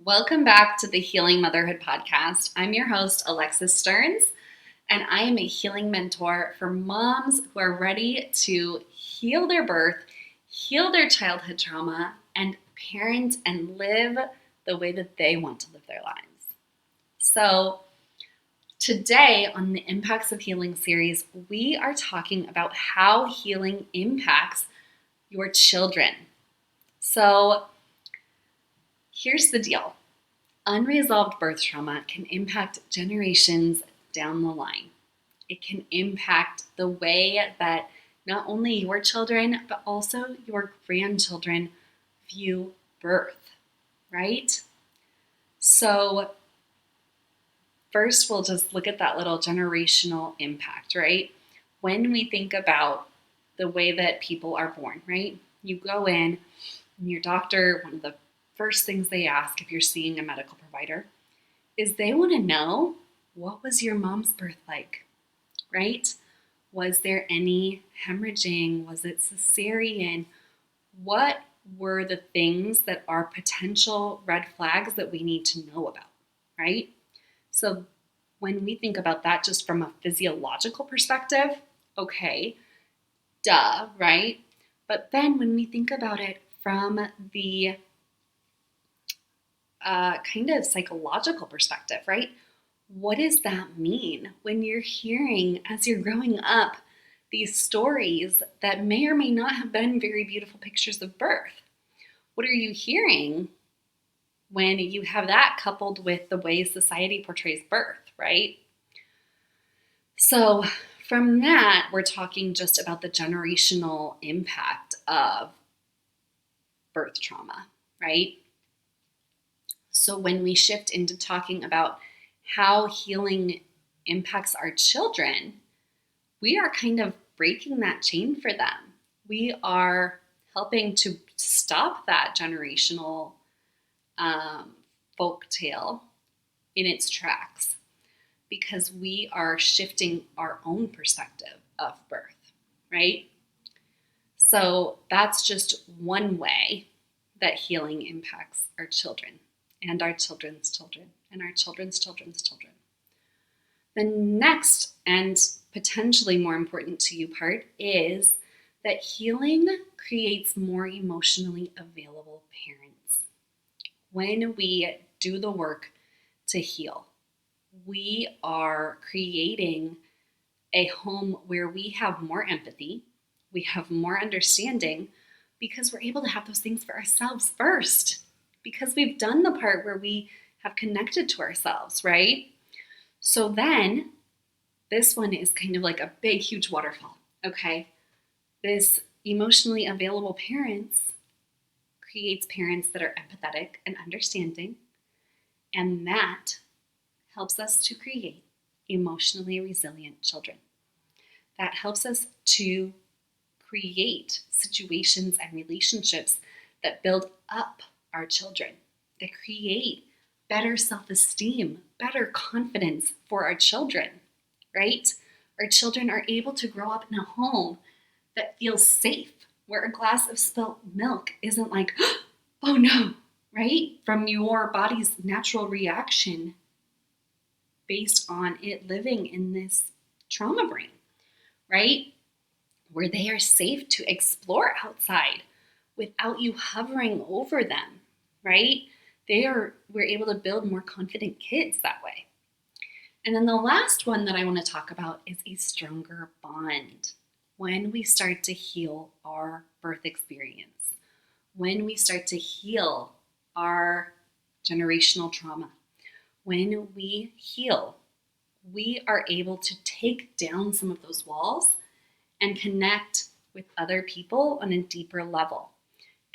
Welcome back to the Healing Motherhood Podcast. I'm your host, Alexis Stearns, and I am a healing mentor for moms who are ready to heal their birth, heal their childhood trauma, and parent and live the way that they want to live their lives. So, today on the Impacts of Healing series, we are talking about how healing impacts your children. So, here's the deal. Unresolved birth trauma can impact generations down the line. It can impact the way that not only your children, but also your grandchildren view birth, right? So first, we'll just look at that little generational impact, right? When we think about the way that people are born, right? You go in and your doctor, one of the first things they ask if you're seeing a medical provider is they want to know, what was your mom's birth like, right? Was there any hemorrhaging? Was it cesarean? What were the things that are potential red flags that we need to know about, right? So when we think about that just from a physiological perspective, okay, duh, right? But then when we think about it from the kind of psychological perspective, right? What does that mean when you're hearing, as you're growing up, these stories that may or may not have been very beautiful pictures of birth? What are you hearing when you have that coupled with the way society portrays birth, right? So from that, we're talking just about the generational impact of birth trauma, right? So when we shift into talking about how healing impacts our children, we are kind of breaking that chain for them. We are helping to stop that generational folk tale in its tracks because we are shifting our own perspective of birth, right? So that's just one way that healing impacts our children and our children's children and our children's children's children. The next and potentially more important to you part is that healing creates more emotionally available parents. When we do the work to heal, we are creating a home where we have more empathy, we have more understanding, because we're able to have those things for ourselves first, because we've done the part where we have connected to ourselves, right? So then this one is kind of like a big, huge waterfall, okay? This emotionally available parents creates parents that are empathetic and understanding, and that helps us to create emotionally resilient children. That helps us to create situations and relationships that build up our children, that create better self-esteem, better confidence for our children, right? Our children are able to grow up in a home that feels safe, where a glass of spilt milk isn't like, oh no, right? From your body's natural reaction based on it living in this trauma brain, right? Where they are safe to explore outside without you hovering over them, right? We're able to build more confident kids that way. And then the last one that I want to talk about is a stronger bond. When we start to heal our birth experience, when we start to heal our generational trauma, when we heal, we are able to take down some of those walls and connect with other people on a deeper level.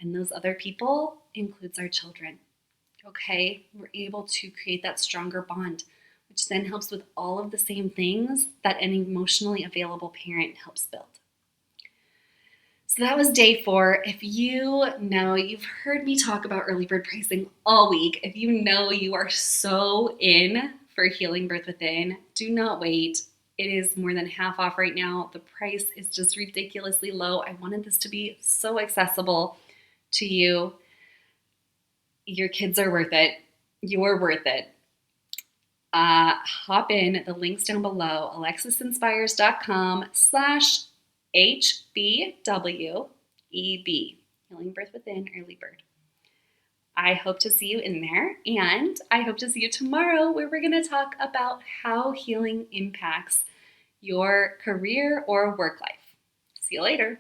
And those other people includes our children. Okay, we're able to create that stronger bond, which then helps with all of the same things that an emotionally available parent helps build. So that was day 4. If you know, you've heard me talk about early bird pricing all week. If you know you are so in for Healing Birth Within, do not wait. It is more than half off right now. The price is just ridiculously low. I wanted this to be so accessible to you. Your kids are worth it. You're worth it. Hop in, the link's down below, alexisinspires.com/HBWEB, Healing Birth Within Early Bird. I hope to see you in there, and I hope to see you tomorrow where we're going to talk about how healing impacts your career or work life. See you later.